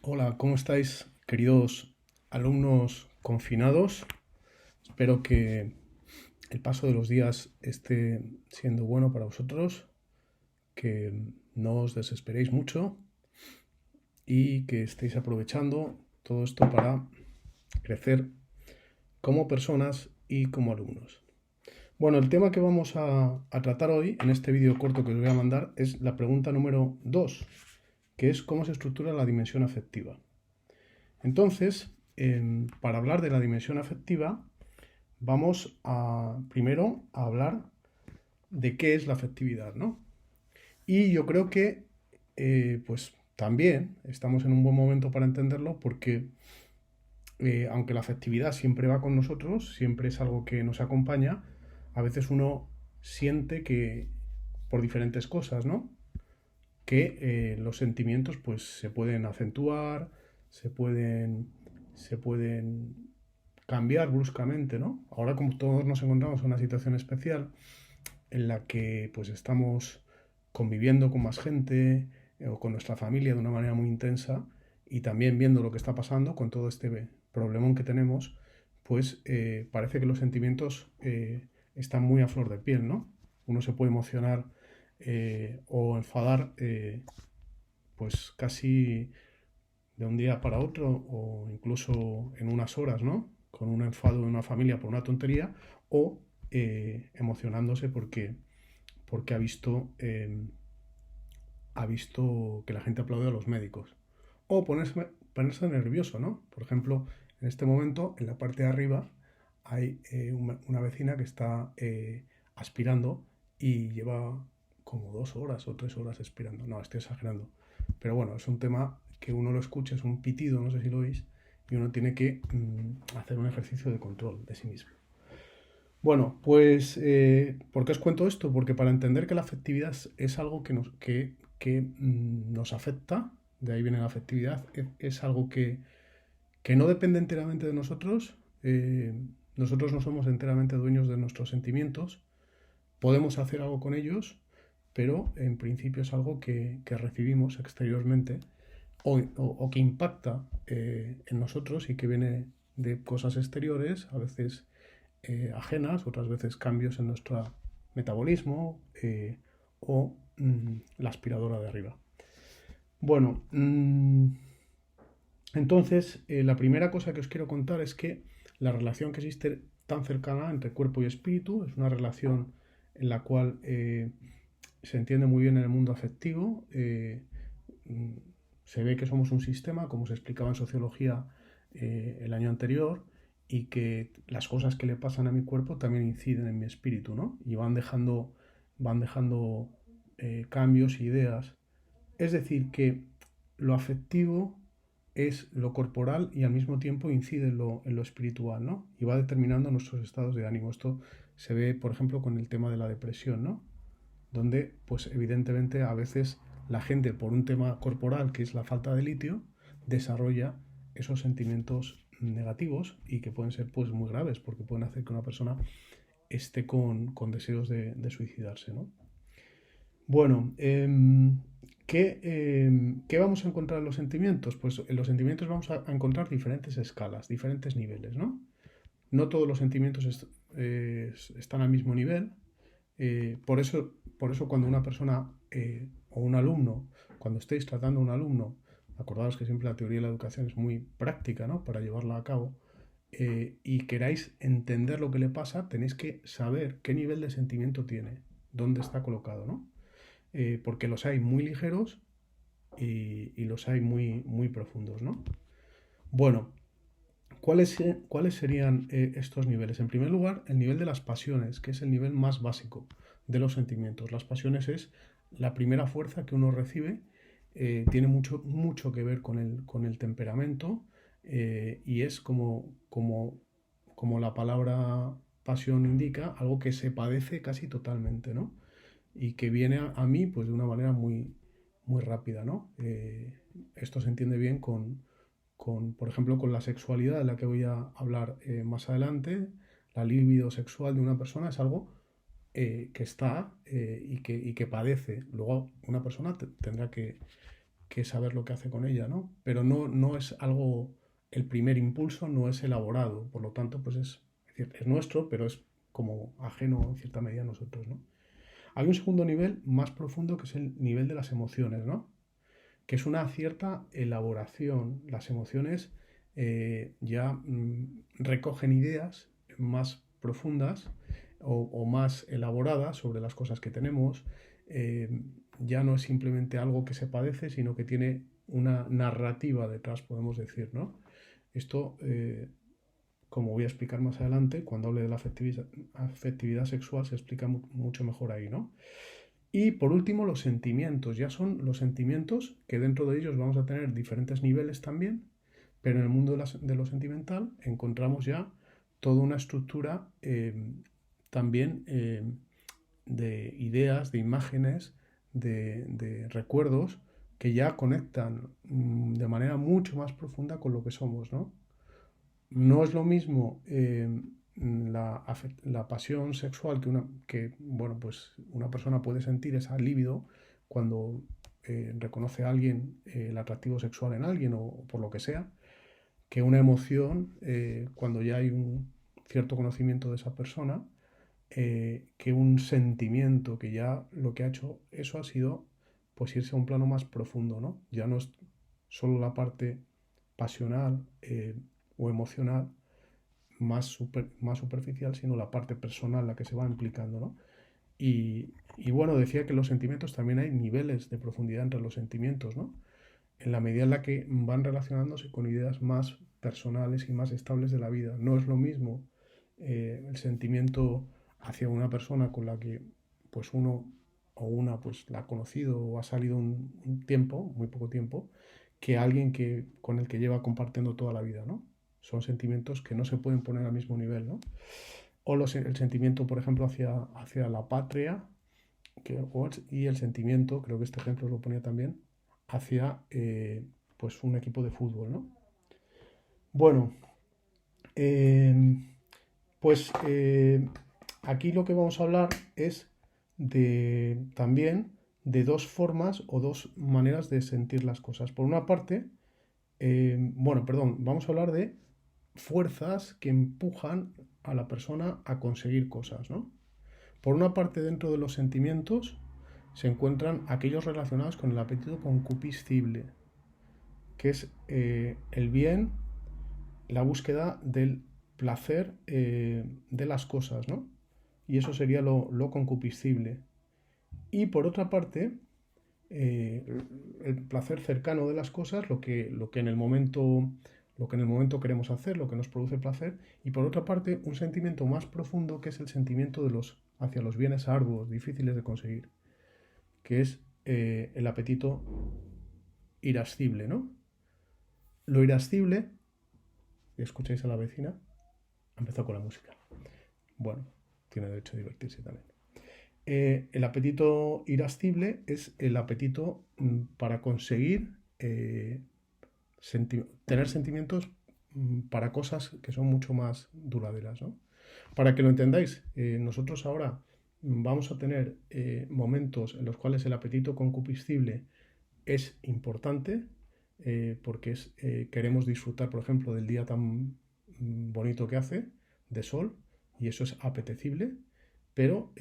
Hola, ¿cómo estáis, queridos alumnos confinados? Espero que el paso de los días esté siendo bueno para vosotros, que no os desesperéis mucho y que estéis aprovechando todo esto para crecer como personas y como alumnos. Bueno, el tema que vamos a tratar hoy en este vídeo corto que os voy a mandar es la pregunta número 2, que es cómo se estructura la dimensión afectiva. Entonces, para hablar de la dimensión afectiva, vamos a primero a hablar de qué es la afectividad, ¿no? Y yo creo que, pues también estamos en un buen momento para entenderlo porque, aunque la afectividad siempre va con nosotros, siempre es algo que nos acompaña, a veces uno siente que, por diferentes cosas, ¿no? Que los sentimientos pues se pueden acentuar, se pueden, se pueden cambiar bruscamente, ¿no? Ahora como todos nos encontramos en una situación especial en la que pues estamos conviviendo con más gente o con nuestra familia de una manera muy intensa y también viendo lo que está pasando con todo este problemón que tenemos, pues parece que los sentimientos están muy a flor de piel, ¿no? Uno se puede emocionar o enfadar pues casi de un día para otro o incluso en unas horas, ¿no? Con un enfado de una familia por una tontería o emocionándose porque ha visto que la gente aplaude a los médicos. O ponerse nervioso, ¿no? Por ejemplo, en este momento, en la parte de arriba, hay una vecina que está aspirando y lleva como 2 horas o 3 horas aspirando. No, estoy exagerando. Pero bueno, es un tema que uno lo escucha, es un pitido, no sé si lo oís, y uno tiene que hacer un ejercicio de control de sí mismo. Bueno, pues, ¿por qué os cuento esto? Porque para entender que la afectividad es algo que nos afecta, de ahí viene la afectividad, es algo que no depende enteramente de nosotros, nosotros no somos enteramente dueños de nuestros sentimientos, podemos hacer algo con ellos, pero en principio es algo que recibimos exteriormente o que impacta en nosotros y que viene de cosas exteriores, a veces ajenas, otras veces cambios en nuestro metabolismo o la aspiradora de arriba. Bueno, entonces la primera cosa que os quiero contar es que la relación que existe tan cercana entre cuerpo y espíritu es una relación en la cual se entiende muy bien en el mundo afectivo. Mm, Se ve que somos un sistema, como se explicaba en sociología el año anterior, y que las cosas que le pasan a mi cuerpo también inciden en mi espíritu, ¿no? Y van dejando cambios e ideas. Es decir, que lo afectivo es lo corporal y al mismo tiempo incide en lo espiritual, ¿no? Y va determinando nuestros estados de ánimo. Esto se ve, por ejemplo, con el tema de la depresión, ¿no? Donde, pues evidentemente, a veces la gente, por un tema corporal, que es la falta de litio, desarrolla esos sentimientos negativos y que pueden ser pues muy graves porque pueden hacer que una persona esté con deseos de suicidarse, ¿no? Bueno, ¿qué vamos a encontrar en los sentimientos? Pues en los sentimientos vamos a encontrar diferentes escalas, diferentes niveles, ¿no? No todos los sentimientos están al mismo nivel. Por eso cuando una persona o un alumno, cuando estéis tratando a un alumno, acordaos que siempre la teoría de la educación es muy práctica, ¿no? Para llevarla a cabo, y queráis entender lo que le pasa, tenéis que saber qué nivel de sentimiento tiene, dónde está colocado, ¿no? Porque los hay muy ligeros y los hay muy, muy profundos, ¿no? Bueno, ¿cuáles serían estos niveles? En primer lugar, el nivel de las pasiones, que es el nivel más básico de los sentimientos. Las pasiones es la primera fuerza que uno recibe, tiene mucho, mucho que ver con el temperamento y es como la palabra pasión indica, algo que se padece casi totalmente, ¿no? Y que viene a mí pues de una manera muy, muy rápida, ¿no? Esto se entiende bien por ejemplo, con la sexualidad de la que voy a hablar más adelante. La libido sexual de una persona es algo que está y que padece. Luego una persona tendrá que saber lo que hace con ella, ¿no? Pero no es algo, el primer impulso no es elaborado, por lo tanto, pues es nuestro, pero es como ajeno en cierta medida a nosotros, ¿no? Hay un segundo nivel más profundo que es el nivel de las emociones, ¿no? Que es una cierta elaboración. Las emociones ya recogen ideas más profundas o más elaboradas sobre las cosas que tenemos. Ya no es simplemente algo que se padece, sino que tiene una narrativa detrás, podemos decir, ¿no? Esto, como voy a explicar más adelante, cuando hable de la afectividad sexual se explica mucho mejor ahí, ¿no? Y por último, los sentimientos. Ya son los sentimientos que dentro de ellos vamos a tener diferentes niveles también, pero en el mundo de lo sentimental encontramos ya toda una estructura también de ideas, de imágenes, de recuerdos que ya conectan de manera mucho más profunda con lo que somos, ¿no? No es lo mismo la pasión sexual bueno, pues una persona puede sentir esa libido cuando reconoce a alguien el atractivo sexual en alguien o por lo que sea, que una emoción cuando ya hay un cierto conocimiento de esa persona, que un sentimiento que ya lo que ha hecho eso ha sido pues irse a un plano más profundo, ¿no? Ya no es solo la parte pasional o emocional más superficial, sino la parte personal, la que se va implicando, ¿no? Y bueno, decía que los sentimientos también hay niveles de profundidad entre los sentimientos, ¿no? En la medida en la que van relacionándose con ideas más personales y más estables de la vida. No es lo mismo el sentimiento hacia una persona con la que pues uno o una pues la ha conocido o ha salido un tiempo, muy poco tiempo, que alguien con el que lleva compartiendo toda la vida, ¿no? Son sentimientos que no se pueden poner al mismo nivel, ¿no? O el sentimiento, por ejemplo, hacia la patria, y el sentimiento, creo que este ejemplo lo ponía también, hacia pues un equipo de fútbol, ¿no? Bueno, eh, pues aquí lo que vamos a hablar es también de dos formas o dos maneras de sentir las cosas. Por una parte, bueno, perdón, vamos a hablar de fuerzas que empujan a la persona a conseguir cosas, ¿no? Por una parte, dentro de los sentimientos se encuentran aquellos relacionados con el apetito concupiscible, que es el bien, la búsqueda del placer de las cosas, ¿no? Y eso sería lo concupiscible. Y por otra parte, el placer cercano de las cosas, lo que en el momento queremos hacer, lo que nos produce placer, y por otra parte, un sentimiento más profundo que es el sentimiento hacia los bienes arduos, difíciles de conseguir, que es el apetito irascible, ¿no? Lo irascible, escucháis a la vecina, ha empezado con la música. Bueno, tiene derecho a divertirse también. El apetito irascible es el apetito para conseguir tener sentimientos para cosas que son mucho más duraderas, ¿no? Para que lo entendáis, nosotros ahora vamos a tener momentos en los cuales el apetito concupiscible es importante porque queremos disfrutar, por ejemplo, del día tan bonito que hace, de sol, y eso es apetecible, pero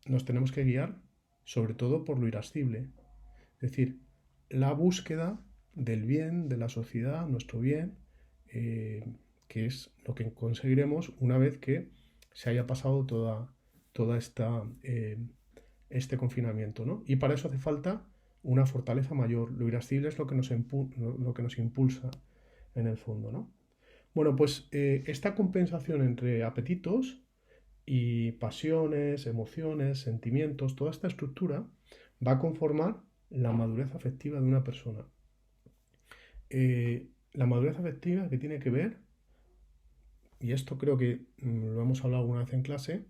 nos tenemos que guiar sobre todo por lo irascible, es decir, la búsqueda del bien de la sociedad, nuestro bien, que es lo que conseguiremos una vez que se haya pasado toda este confinamiento, ¿no? Y para eso hace falta una fortaleza mayor. Lo irascible es lo que nos impulsa en el fondo, ¿no? Bueno, pues esta compensación entre apetitos y pasiones, emociones, sentimientos, toda esta estructura va a conformar la madurez afectiva de una persona. La madurez afectiva que tiene que ver, y esto creo que lo hemos hablado alguna vez en clase,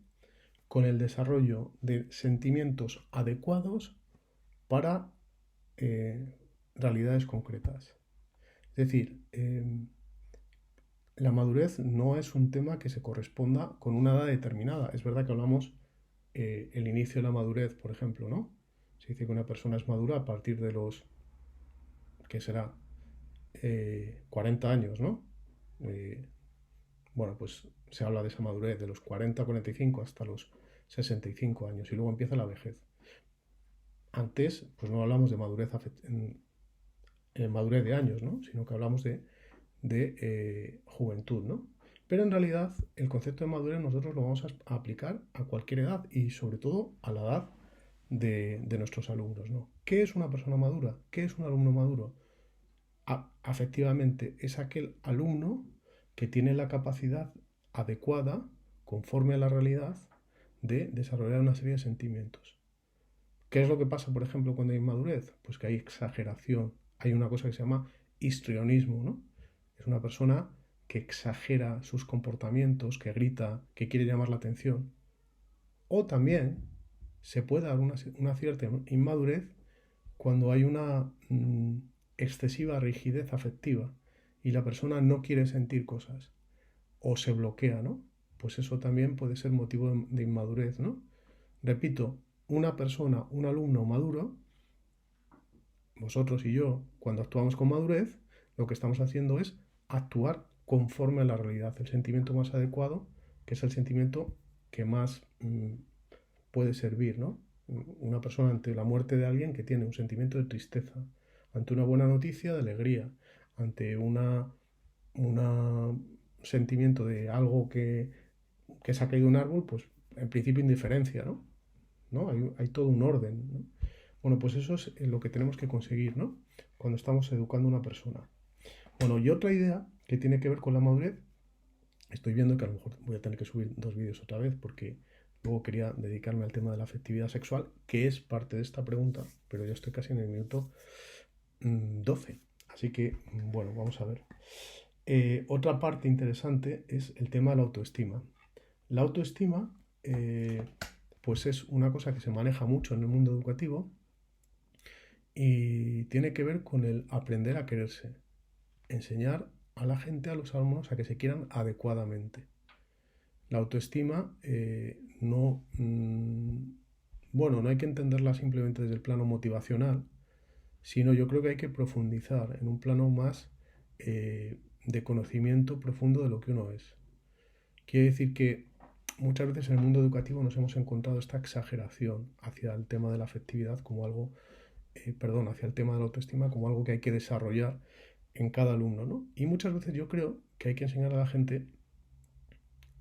con el desarrollo de sentimientos adecuados para realidades concretas. Es decir, la madurez no es un tema que se corresponda con una edad determinada. Es verdad que hablamos el inicio de la madurez, por ejemplo, ¿no? Se dice que una persona es madura a partir de los que será 40 años, ¿no? Bueno, pues se habla de esa madurez de los 40 45 hasta los 65 años y luego empieza la vejez. Antes, pues no hablamos de madurez en madurez de años, ¿no? Sino que hablamos de juventud, ¿no? Pero en realidad el concepto de madurez nosotros lo vamos a aplicar a cualquier edad y sobre todo a la edad de nuestros alumnos, ¿no? ¿Qué es una persona madura? ¿Qué es un alumno maduro? Afectivamente es aquel alumno que tiene la capacidad adecuada, conforme a la realidad, de desarrollar una serie de sentimientos. ¿Qué es lo que pasa, por ejemplo, cuando hay inmadurez? Pues que hay exageración. Hay una cosa que se llama histrionismo, ¿no? Es una persona que exagera sus comportamientos, que grita, que quiere llamar la atención. O también se puede dar una cierta inmadurez cuando hay una excesiva rigidez afectiva y la persona no quiere sentir cosas o se bloquea, ¿no? Pues eso también puede ser motivo de inmadurez, ¿no? Repito, una persona, un alumno maduro, vosotros y yo, cuando actuamos con madurez, lo que estamos haciendo es actuar conforme a la realidad, el sentimiento más adecuado, que es el sentimiento que más puede servir, ¿no? Una persona ante la muerte de alguien que tiene un sentimiento de tristeza, ante una buena noticia de alegría, ante un sentimiento de algo que se ha caído de un árbol, pues en principio indiferencia, ¿no? ¿No? Hay todo un orden, ¿no? Bueno, pues eso es lo que tenemos que conseguir, ¿no? Cuando estamos educando a una persona. Bueno, y otra idea que tiene que ver con la madurez, estoy viendo que a lo mejor voy a tener que subir 2 vídeos otra vez porque luego quería dedicarme al tema de la afectividad sexual, que es parte de esta pregunta, pero ya estoy casi en el minuto 12. Así que, bueno, vamos a ver. Otra parte interesante es el tema de la autoestima. La autoestima, pues es una cosa que se maneja mucho en el mundo educativo y tiene que ver con el aprender a quererse, enseñar a la gente, a los alumnos, a que se quieran adecuadamente. La autoestima bueno, no hay que entenderla simplemente desde el plano motivacional, sino yo creo que hay que profundizar en un plano más de conocimiento profundo de lo que uno es. Quiere decir que muchas veces en el mundo educativo nos hemos encontrado esta exageración hacia el tema de la afectividad como algo, hacia el tema de la autoestima como algo que hay que desarrollar en cada alumno, ¿no? Y muchas veces yo creo que hay que enseñar a la gente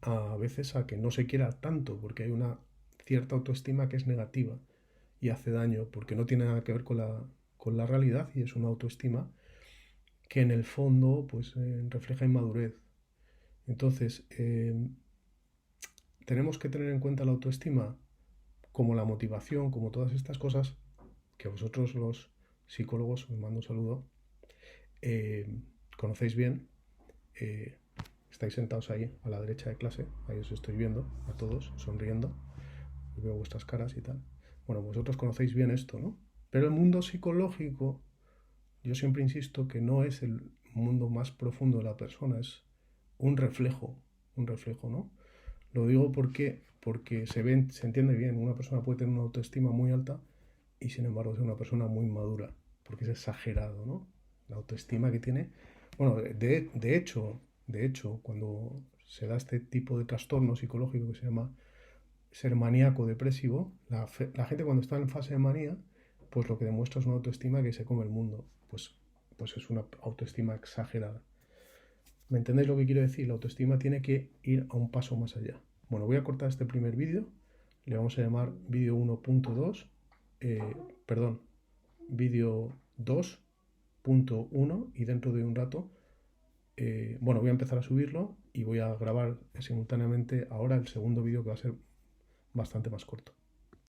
a veces a que no se quiera tanto, porque hay una cierta autoestima que es negativa y hace daño, porque no tiene nada que ver con la realidad y es una autoestima que en el fondo pues refleja inmadurez. Entonces, tenemos que tener en cuenta la autoestima como la motivación, como todas estas cosas que vosotros los psicólogos, os mando un saludo, conocéis bien. Estáis sentados ahí a la derecha de clase, ahí os estoy viendo a todos sonriendo, veo vuestras caras y tal. Bueno, vosotros conocéis bien esto, ¿no? Pero el mundo psicológico, yo siempre insisto que no es el mundo más profundo de la persona, es un reflejo, ¿no? Lo digo porque se entiende bien, una persona puede tener una autoestima muy alta y sin embargo ser una persona muy madura, porque es exagerado, ¿no? La autoestima que tiene. Bueno, de hecho, cuando se da este tipo de trastorno psicológico que se llama ser maníaco depresivo, la gente cuando está en fase de manía, pues lo que demuestra es una autoestima que se come el mundo. Pues es una autoestima exagerada. ¿Me entendéis lo que quiero decir? La autoestima tiene que ir a un paso más allá. Bueno, voy a cortar este primer vídeo. Le vamos a llamar vídeo 1.2. Vídeo 2.1 y dentro de un rato, voy a empezar a subirlo y voy a grabar simultáneamente ahora el segundo vídeo que va a ser bastante más corto.